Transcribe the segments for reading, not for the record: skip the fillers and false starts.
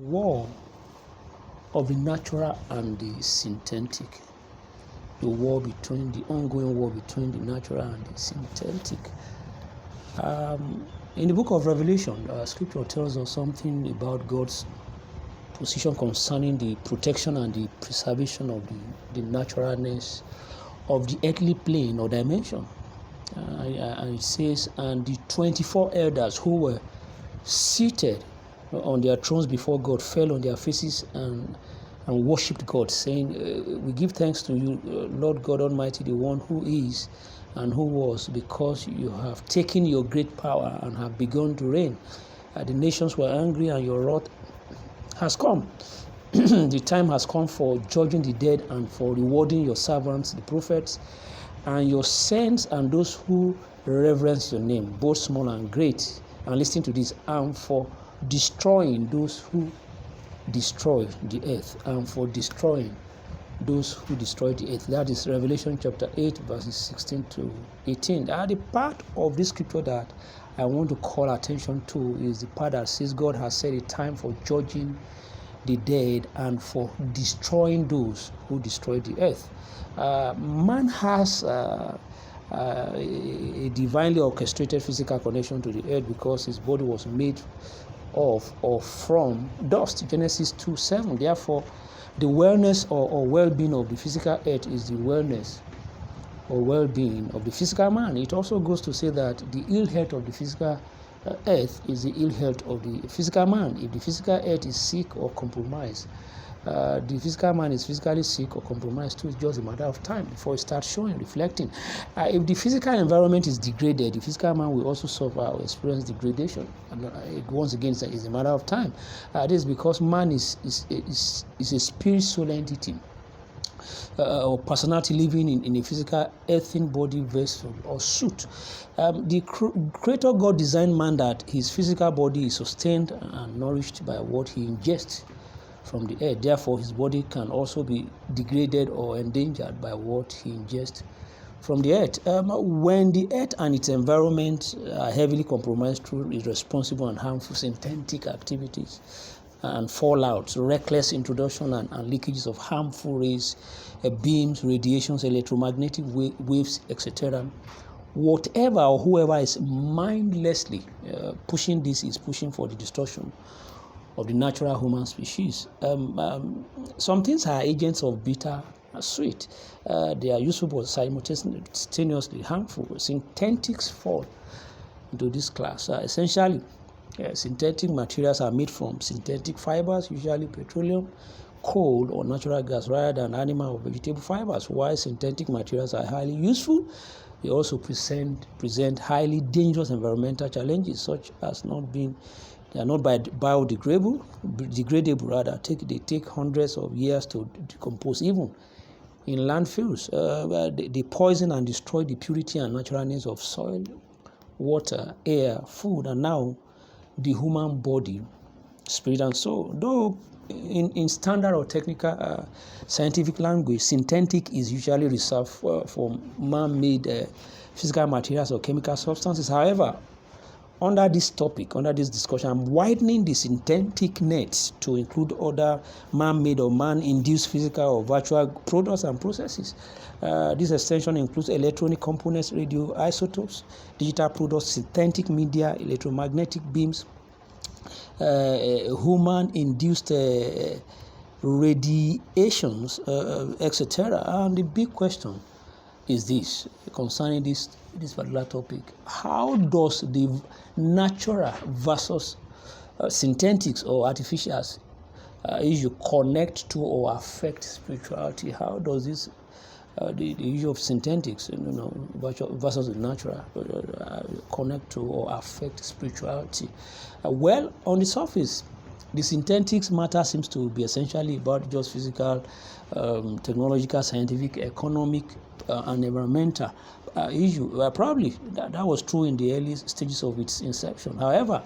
War of the natural and the synthetic. The ongoing war between the natural and the synthetic. In the book of Revelation, scripture tells us something about God's position concerning the protection and the preservation of the naturalness of the earthly plane or dimension. And it says, and the 24 elders who were seated on their thrones before God fell on their faces and worshipped God, saying, we give thanks to you, Lord God Almighty, the one who is and who was, because you have taken your great power and have begun to reign. The nations were angry and your wrath has come. The time has come for judging the dead and for rewarding your servants, the prophets, and your saints and those who reverence your name, both small and great. And listen to this, and for destroying those who destroy the earth, and for destroying those who destroy the earth. That is Revelation chapter 8, verses 16 to 18. The part of this scripture that I want to call attention to is the part that says God has set a time for judging the dead and for destroying those who destroy the earth. Man has a divinely orchestrated physical connection to the earth because his body was made of or from dust. Genesis 2:7. Therefore, the wellness or well-being of the physical earth is the wellness or well-being of the physical man. It also goes to say that the ill health of the physical earth is the ill health of the physical man. If the physical earth is sick or compromised, the physical man is physically sick or compromised too. It's just a matter of time before it starts showing, reflecting. If the physical environment is degraded, the physical man will also suffer or experience degradation. And once again, it's a matter of time. This is because man is a spirit soul entity. Or personality living in a physical earthen body vessel or suit. The Creator God designed man that his physical body is sustained and nourished by what he ingests from the earth. Therefore, his body can also be degraded or endangered by what he ingests from the earth. When the earth and its environment are heavily compromised through irresponsible and harmful synthetic activities and fallouts, reckless introduction and leakages of harmful rays, beams, radiations, electromagnetic waves, etc. Whatever or whoever is mindlessly pushing this is pushing for the destruction of the natural human species. Some things are agents of bitter and sweet. They are useful but simultaneously harmful. Synthetics fall into this class. Essentially, synthetic materials are made from synthetic fibers, usually petroleum, coal, or natural gas, rather than animal or vegetable fibers. While synthetic materials are highly useful, they also present highly dangerous environmental challenges, such as they are not biodegradable. Rather, they take hundreds of years to decompose, even in landfills. They poison and destroy the purity and naturalness of soil, water, air, food, and now the human body, spirit, and soul. Though in standard or technical scientific language, synthetic is usually reserved for man-made physical materials or chemical substances. However, under this discussion, I'm widening the synthetic net to include other man-made or man-induced physical or virtual products and processes. This extension includes electronic components, radioisotopes, digital products, synthetic media, electromagnetic beams, human-induced radiations, etc. And the big question is this, concerning this particular topic: how does the natural versus synthetics or artificials issue connect to or affect spirituality? How does this the issue of synthetics, versus the natural, connect to or affect spirituality? Well, on the surface, the synthetics matter seems to be essentially about just physical, technological, scientific, economic, and environmental issue. Probably that was true in the early stages of its inception. However,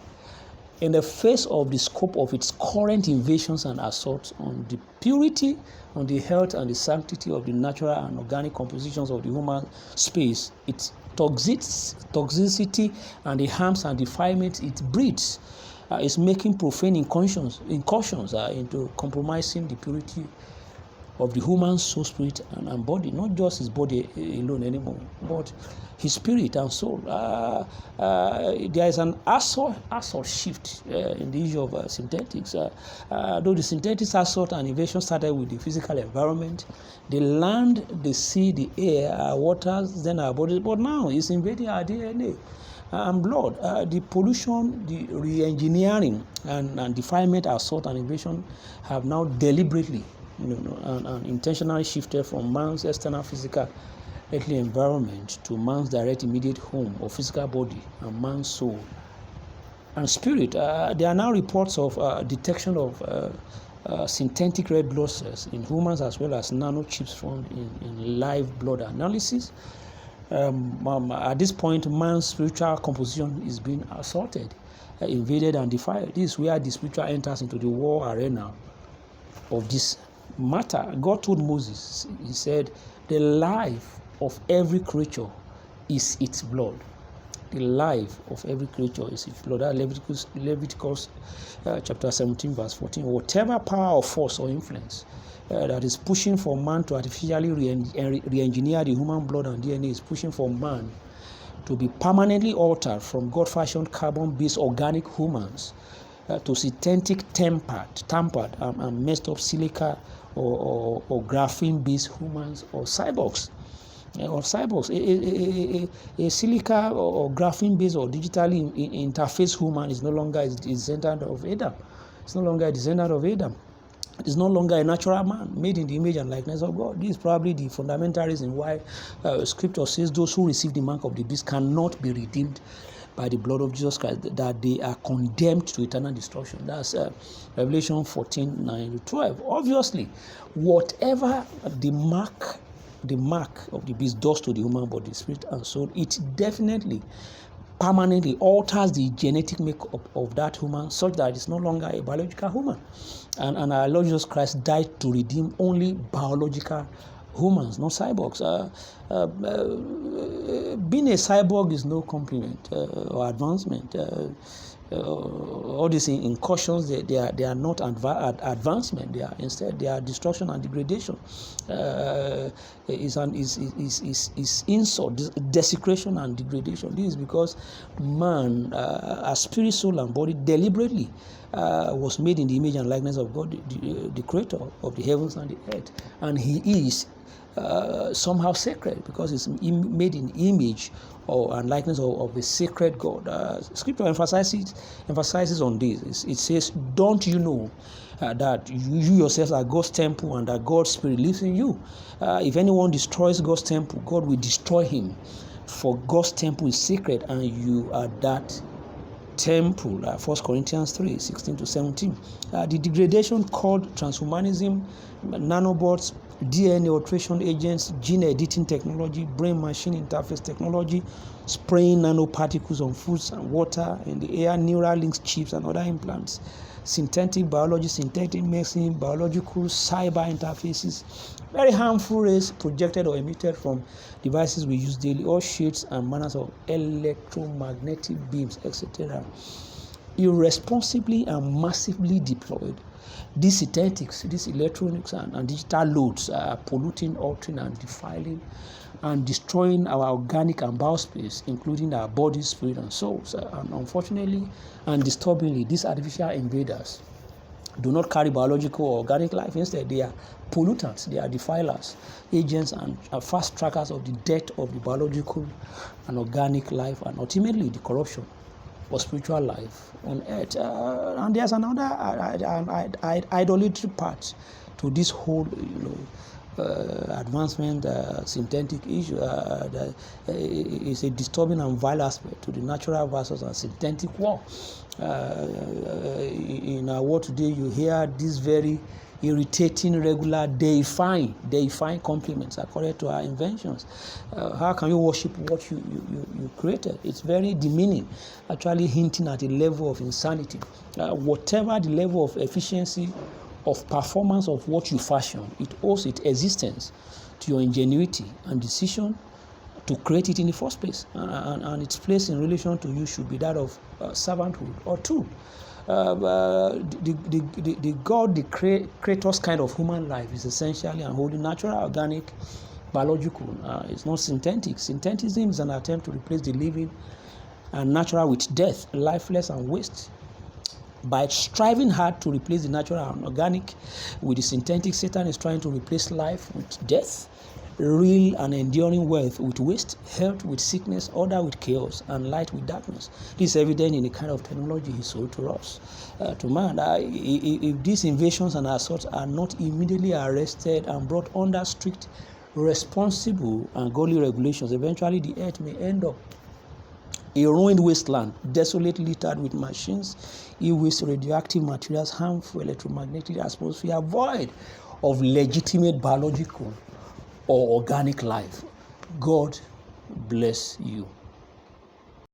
in the face of the scope of its current invasions and assaults on the purity, on the health and the sanctity of the natural and organic compositions of the human space, its toxicity and the harms and defilements it breeds, is making profane incursions into compromising the purity of the human soul, spirit, and body, not just his body alone anymore, but his spirit and soul. There is an assault shift in the issue of synthetics. Though the synthetics assault and invasion started with the physical environment, the land, the sea, the air, our waters, then our bodies, but now it's invading our DNA and blood. The pollution, the re-engineering, and defilement, assault, and invasion have now deliberately and intentionally shifted from man's external physical earthly environment to man's direct immediate home or physical body and man's soul and spirit. There are now reports of detection of synthetic red blood cells in humans, as well as nanochips found in live blood analysis. At this point, man's spiritual composition is being assaulted, invaded, and defied. This is where the spiritual enters into the war arena of this matter. God told Moses, he said, the life of every creature is its blood. The life of every creature is its blood. That Leviticus chapter 17 verse 14. Whatever power or force or influence that is pushing for man to artificially re-engineer the human blood and DNA is pushing for man to be permanently altered from God-fashioned carbon-based organic humans to synthetic tampered and messed up silica or graphene-based humans or cyborgs. A silica or graphene-based or digitally interface human is no longer a descendant of Adam. It's no longer a descendant of Adam. It is no longer a natural man made in the image and likeness of God. This is probably the fundamental reason why Scripture says those who receive the mark of the beast cannot be redeemed by the blood of Jesus Christ, that they are condemned to eternal destruction. That's Revelation 14:9-12. Obviously, whatever the mark of the beast does to the human body, spirit, and soul, it definitely permanently alters the genetic makeup of that human, such that it's no longer a biological human. And our Lord Jesus Christ died to redeem only biological humans, not cyborgs. Being a cyborg is no compliment or advancement. All these incursions, they are not advancement. They are destruction and degradation. Is insult, desecration and degradation. This is because man, as spirit, soul, and body, deliberately was made in the image and likeness of God, the creator of the heavens and the earth, and he is somehow sacred because it's made in image and likeness of a sacred God. Scripture emphasizes on this. It says, don't you know that you yourselves are God's temple and that God's Spirit lives in you? If anyone destroys God's temple, God will destroy him. For God's temple is sacred and you are that temple. 1 Corinthians 3:16-17. The degradation called transhumanism, nanobots, DNA alteration agents, gene editing technology, brain-machine interface technology, spraying nanoparticles on foods and water in the air, neural links, chips, and other implants, synthetic biology, synthetic medicine, biological cyber interfaces, very harmful rays projected or emitted from devices we use daily, all shades and manners of electromagnetic beams, etc. Irresponsibly and massively deployed, these synthetics, these electronics and digital loads are polluting, altering, and defiling and destroying our organic and biospace, including our body, spirit, and souls. And unfortunately and disturbingly, these artificial invaders do not carry biological or organic life. Instead, they are pollutants, they are defilers, agents, and fast trackers of the death of the biological and organic life, and ultimately the corruption of spiritual life on earth. And there's another idolatry part to this whole, advancement synthetic issue. Is a disturbing and vile aspect to the natural versus a synthetic war. In our world today, you hear this very irritating, regular, deifying compliments according to our inventions. How can you worship what you created? It's very demeaning, actually hinting at a level of insanity. Whatever the level of efficiency of performance of what you fashion, it owes its existence to your ingenuity and decision to create it in the first place, and its place in relation to you should be that of servanthood or tool. The God, the creator's kind of human life is essentially and wholly natural, organic, biological. It's not synthetic. Synthetism is an attempt to replace the living and natural with death, lifeless and waste. By striving hard to replace the natural and organic with the synthetic, Satan is trying to replace life with death, real and enduring wealth with waste, health with sickness, order with chaos, and light with darkness. This is evident in the kind of technology he sold to us, to man. If these invasions and assaults are not immediately arrested and brought under strict, responsible, and godly regulations, eventually the earth may end up a ruined wasteland, desolate, littered with machines, e-waste, radioactive materials, harmful electromagnetic atmosphere, void of legitimate biological or organic life. God bless you.